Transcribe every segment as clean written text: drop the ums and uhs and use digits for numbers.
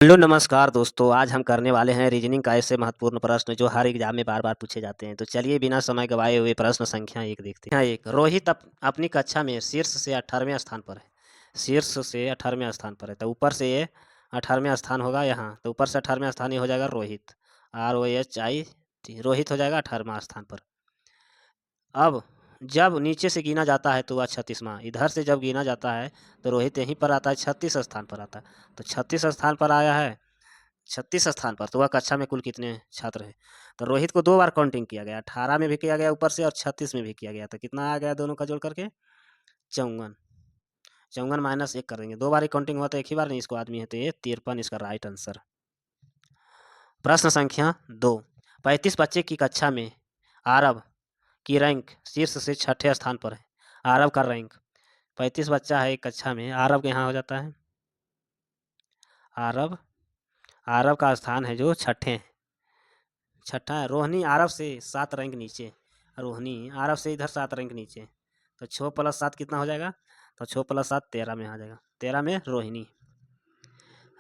Hello नमस्कार दोस्तों, आज हम करने वाले हैं रीजनिंग का ऐसे महत्वपूर्ण प्रश्न जो हर एग्जाम में बार बार पूछे जाते हैं। तो चलिए बिना समय गवाए हुए प्रश्न संख्या एक देखते हैं। एक, रोहित अपनी कक्षा में शीर्ष से 18वें स्थान पर है। शीर्ष से 18वें स्थान पर है तो ऊपर से ये 18वें स्थान होगा यहाँ, तो ऊपर से 18वें स्थान ये हो जाएगा रोहित। ROHIT, रोहित हो जाएगा 18वां स्थान पर। अब जब नीचे से गिना जाता है तो वह 36वां, इधर से जब गिना जाता है तो रोहित यहीं पर आता है, 36 स्थान पर आता है। तो 36 स्थान पर आया है, 36 स्थान पर, तो वह कक्षा में कुल कितने छात्र हैं? तो रोहित को 2 बार काउंटिंग किया गया, 18 में भी किया गया ऊपर से और 36 में भी किया गया। तो कितना आ गया दोनों का जोड़ करके? 54। 54 माइनस 1 कर देंगे, 2 बार ही काउंटिंग हुआ तो एक ही बार नहीं इसको आदमी है, तो ये 53 इसका राइट आंसर। प्रश्न संख्या 2, 35 बच्चे की कक्षा में आरव की रैंक शीर्ष से 6ठे स्थान पर है। आरव का रैंक, 35 बच्चा है एक कक्षा में, आरव के यहाँ हो जाता है आरव। आरव का स्थान है जो 6ठे, छठा है। रोहिणी आरव से 7 रैंक नीचे, रोहिणी आरव से इधर 7 रैंक नीचे, तो 6 + 7 कितना हो जाएगा? तो 6 + 7 13 में आ जाएगा, 13 में रोहिणी।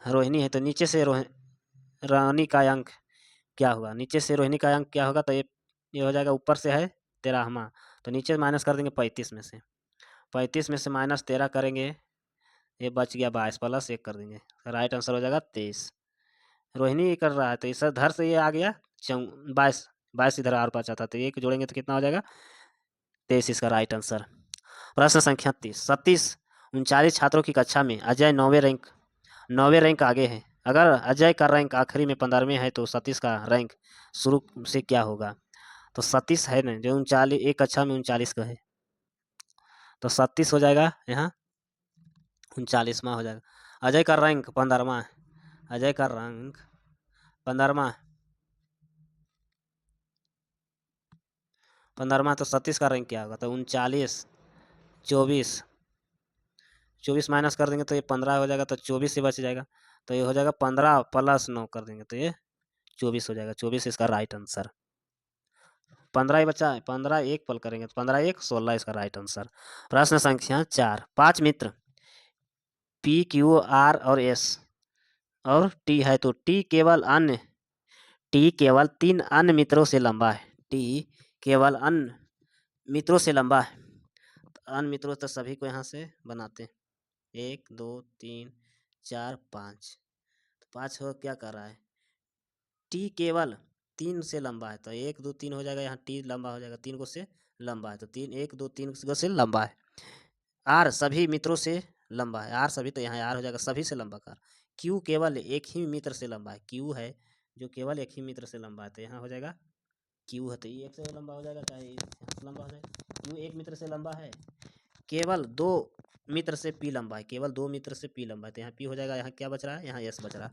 रोहिणी है तो नीचे से रोहिणी का अंक क्या होगा? नीचे से रोहिणी का अंक क्या होगा? तो ये हो जाएगा, ऊपर से है 13वां, तो नीचे माइनस कर देंगे 35 में से, 35 में से माइनस 13 करेंगे, ये बच गया 22 + 1 कर देंगे, राइट आंसर हो जाएगा 23। रोहिणी कर रहा है तो इस इधर से ये आ गया 22, 22 इधर और बचा था, तो एक जोड़ेंगे तो कितना हो जाएगा? 23 इसका राइट आंसर। प्रश्न संख्या 30, 39 छात्रों की कक्षा में अजय 9वें रैंक आगे है। अगर अजय का रैंक आखिरी में 15वें है तो 37 का रैंक शुरू से क्या होगा? तो 37 है ना जो 39, एक कक्षा में 39 का है, तो 37 हो जाएगा यहाँ, 39वां हो जाएगा। अजय का रैंक 15वां है, अजय का रैंक 15वां, 15वां, तो 37 का रैंक क्या होगा? तो 39, 24, 24 माइनस कर देंगे तो ये 15 हो जाएगा, तो 24 से बच जाएगा, तो ये हो जाएगा 15 + 9 कर देंगे तो ये 24 हो जाएगा, 24 इसका राइट आंसर। 15 ही बचा है, 15 एक पल करेंगे तो 15 1 16 इसका राइट आंसर। प्रश्न संख्या 4, 5 मित्र PQR और S और T है, तो टी केवल 3 अन्य मित्रों से लंबा है। टी केवल अन्य मित्रों से लंबा है, अन्य मित्रों तो सभी को यहाँ से बनाते हैं, 1 2 3 4 5, तो 5 हो क्या कर रहा है? टी केवल 3 से लंबा है, तो 1 2 3 हो जाएगा, यहाँ टी लंबा हो जाएगा, 3 को से लंबा है, तो 3 1 2 3 को से लंबा है। आर सभी मित्रों से लंबा है, आर सभी, तो यहाँ आर हो जाएगा सभी से लंबा कार। क्यू केवल एक ही मित्र से लंबा है, क्यू है जो केवल एक ही मित्र से लंबा है, तो यहाँ हो जाएगा क्यू है, तो ये एक से लंबा हो जाएगा, चाहे यहाँ से लंबा हो जाएगा। क्यू एक मित्र से लंबा है, केवल 2 मित्र से पी लंबा है, केवल 2 मित्र से पी लंबा है, तो यहाँ पी हो जाएगा, यहाँ क्या बच रहा है? यहाँ एस बच रहा है।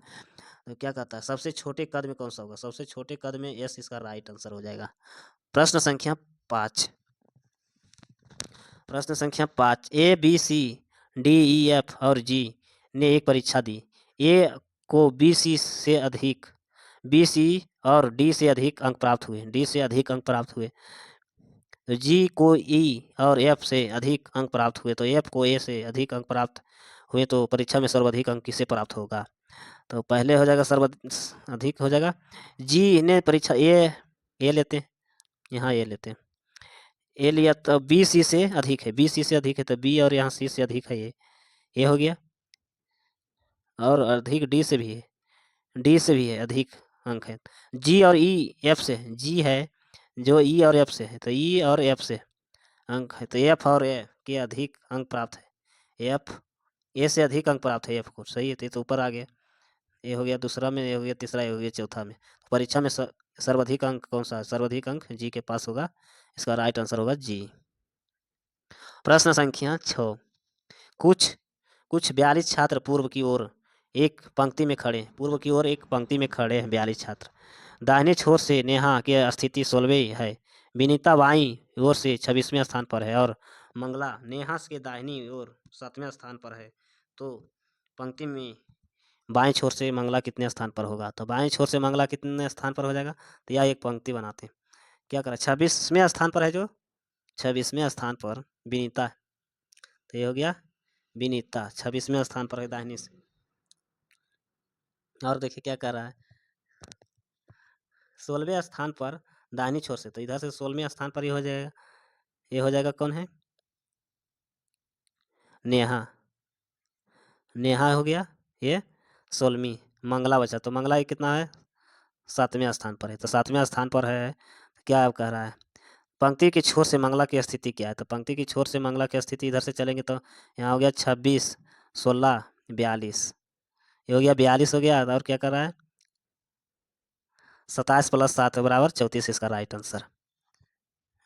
तो क्या कहता है सबसे छोटे कद में कौन सा होगा? सबसे छोटे कद में एस इसका राइट आंसर हो जाएगा। प्रश्न संख्या 5, प्रश्न संख्या 5, ABCDEF और जी ने एक परीक्षा दी। ए को बी सी और डी से अधिक अंक प्राप्त हुए, डी से अधिक अंक प्राप्त हुए, तो जी को ई और एफ से अधिक अंक प्राप्त हुए, तो एफ को ए से अधिक अंक प्राप्त हुए, तो परीक्षा में सर्वाधिक अंक किसे प्राप्त होगा? तो पहले हो जाएगा अधिक हो जाएगा, जी ने परीक्षा ए लेते हैं, यहाँ ए लेते हैं, ए लिया तो बी सी से अधिक है, बी सी से अधिक है, तो बी और यहाँ सी से अधिक है, ये हो गया, और अधिक डी से भी है, डी से भी है अधिक अंक है। जी और ई एफ से, जी है जो ई और एफ से है, तो ई और एफ से अंक है, तो एफ और ए के अधिक अंक प्राप्त है, एफ ए से अधिक अंक प्राप्त है एफ को, सही है, तो ये तो ऊपर आ गया, ये हो गया दूसरा में, ये हो गया तीसरा, ये हो गया चौथा में। तो परीक्षा में सर्वाधिक अंक कौन सा है? सर्वाधिक अंक जी के पास होगा, इसका राइट आंसर होगा जी। प्रश्न संख्या 6, कुछ कुछ 42 छात्र पूर्व की ओर एक पंक्ति में खड़े हैं, पूर्व की ओर एक पंक्ति में खड़े हैं 42 छात्र। दाहिने छोर से नेहा की स्थिति 16वीं है, विनीता बाईं ओर से 26वें स्थान पर है और मंगला नेहा के दाहिनी ओर 7वें स्थान पर है। तो पंक्ति में बाएं छोर से मंगला कितने स्थान पर होगा? तो बाएं छोर से मंगला कितने स्थान पर हो जाएगा? तो यह एक पंक्ति बनाते हैं, क्या करें, 26वें स्थान पर है, जो 26वें स्थान पर विनीता है, तो ये हो गया विनीता 26वें स्थान पर है दाहिनी से। और देखिए क्या कर रहा है, 16वें स्थान पर दाहिनी छोर से, तो इधर से 16वें स्थान पर ये हो जाएगा, ये हो जाएगा कौन है, नेहा, नेहा हो गया, ये 16वीं, मंगला बचा, तो मंगला ये कितना है, 7वें स्थान पर है, तो 7वें स्थान पर है। क्या अब कह रहा है, पंक्ति की छोर से मंगला की स्थिति क्या है, तो पंक्ति की छोर से मंगला की स्थिति इधर से चलेंगे तो यहाँ हो गया 26, 16, 42, ये हो गया 42 हो गया, और क्या कर रहा है, 27 + 7 बराबर 34 इसका राइट आंसर,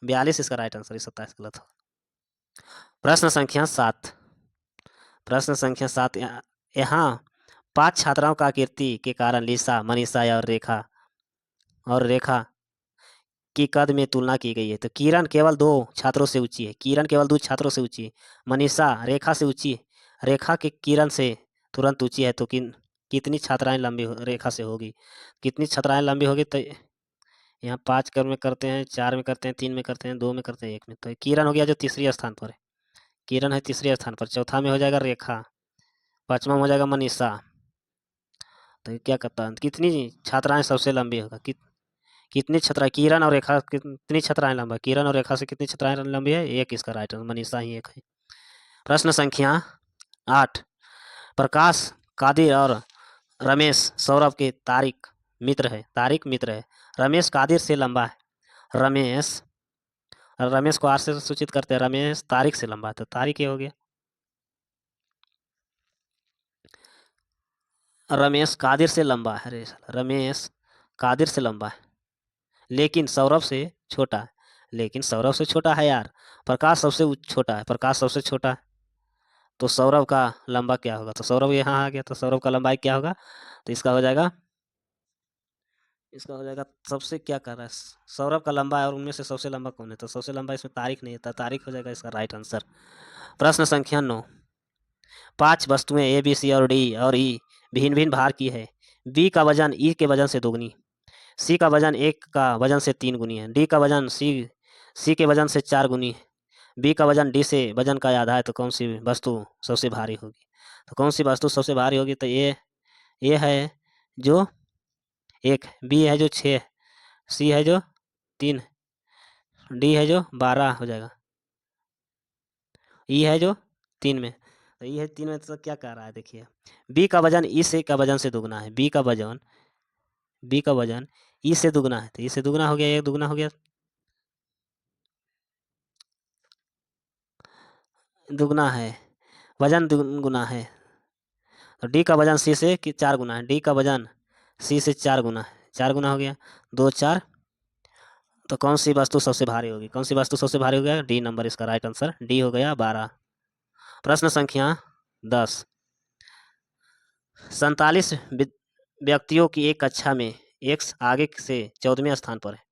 42 इसका राइट आंसर, 27 गलत हो। प्रश्न संख्या 7, प्रश्न संख्या 7, यहाँ 5 छात्राओं का कीर्ति के कारण लिसा, मनीषा और रेखा की कद में तुलना की गई है, तो किरण केवल 2 छात्रों से ऊंची है, किरण केवल 2 छात्रों से ऊंची है, मनीषा रेखा से ऊंची है, रेखा के किरण से तुरंत ऊंची है, तो कितनी छात्राएं लंबी रेखा से होगी, कितनी छात्राएं लंबी होगी, तो यहाँ 5 कर में करते हैं, 4 में करते हैं, 3 में करते हैं, 2 में करते हैं, 1 में, तो किरण हो गया जो तीसरी स्थान पर है, किरण है तीसरे स्थान पर, चौथा में हो जाएगा रेखा, पांचवा में हो जाएगा मनीषा, तो क्या करता है, कितनी छात्राएं सबसे लंबी होगा, कितनी छात्राएं, किरण और रेखा कितनी छात्राएं लंबा, किरण और रेखा से कितनी छात्राएं लंबी है, एक इसका राइट आंसर, मनीषा ही एक है। प्रश्न संख्या 8, प्रकाश, कादिर और रमेश सौरभ के तारिक मित्र है, रमेश कादिर से लंबा है, रमेश रमेश को 8 से सूचित करते हैं, रमेश तारिक से लंबा है, तो तारिक ये हो गया, रमेश कादिर से लंबा है, अरे रमेश कादिर से लंबा है, लेकिन सौरभ से छोटा है, लेकिन सौरभ से छोटा है यार, प्रकाश सबसे छोटा है, प्रकाश सबसे छोटा है, तो सौरभ का लंबा क्या होगा, तो सौरभ यहाँ आ गया, तो सौरभ का लंबाई क्या होगा, तो इसका हो जाएगा, सबसे क्या कर रहा है, सौरभ का लंबा है, और उनमें से सबसे लंबा कौन है, तो सबसे लंबा इसमें तारिक नहीं है, तारिक हो जाएगा इसका राइट आंसर। प्रश्न संख्या 9, 5 वस्तुएं ए बी सी और डी और ई भिन्न भिन्न भार की है, बी का वजन ई के वजन से दोगुनी, सी का वजन एक का वजन से 3 गुनी है, डी का वजन सी के वजन से 4 गुनी है, बी का वजन डी से वजन का आधा है, तो कौन सी वस्तु सबसे भारी होगी, तो कौन सी वस्तु सबसे भारी होगी, तो ये है जो 1, बी है जो 6, सी है जो 3, डी है जो 12 हो जाएगा, ई है जो 3 में, तो ई है 3 में, तो क्या कह रहा है, देखिए बी का वजन ई से का वजन से दुगना है, बी का वजन ई से दुगना है, तो ई से दुगना हो गया, ये दुगना हो गया, दुगना है, वजन गुना है, तो डी का वजन सी से 4 गुना है, डी का वजन सी से 4 गुना है, 4 गुना हो गया, 2 4, तो कौन सी वस्तु सबसे भारी होगी, कौन सी वस्तु सबसे भारी हो गया, डी नंबर इसका राइट आंसर, डी हो गया 12। प्रश्न संख्या 10, 47 व्यक्तियों की एक कक्षा में एक्स आगे से 14वें स्थान पर है,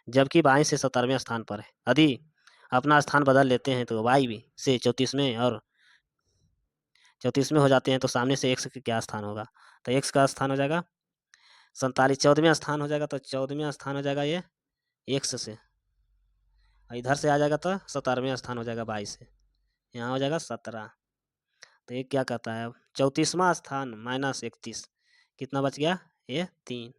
जबकि वाई से 17वें स्थान पर है, यदि अपना स्थान बदल लेते हैं तो वाई भी से 34वें हो जाते हैं, तो सामने से एक्स का क्या स्थान होगा, तो एक्स का स्थान हो जाएगा 47, 14वें स्थान हो जाएगा, तो 14वें स्थान हो जाएगा ये एक्स से, इधर से आ जाएगा तो 17वें स्थान हो जाएगा 22 से, यहाँ हो जाएगा 17, तो ये क्या कहता है, 34वां स्थान -31, कितना बच गया, ये 3,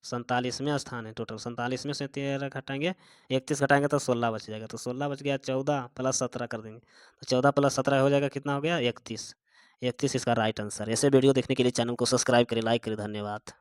47वें स्थान है टोटल, 47 में से 13 घटाएंगे, 31 घटाएंगे तो 16 बच जाएगा, तो 16 बच गया, 14 + 17 कर देंगे, तो 14 + 17 हो जाएगा, कितना हो गया, 31, 31 इसका राइट आंसर। ऐसे वीडियो देखने के लिए चैनल को सब्सक्राइब करें, लाइक करें, धन्यवाद।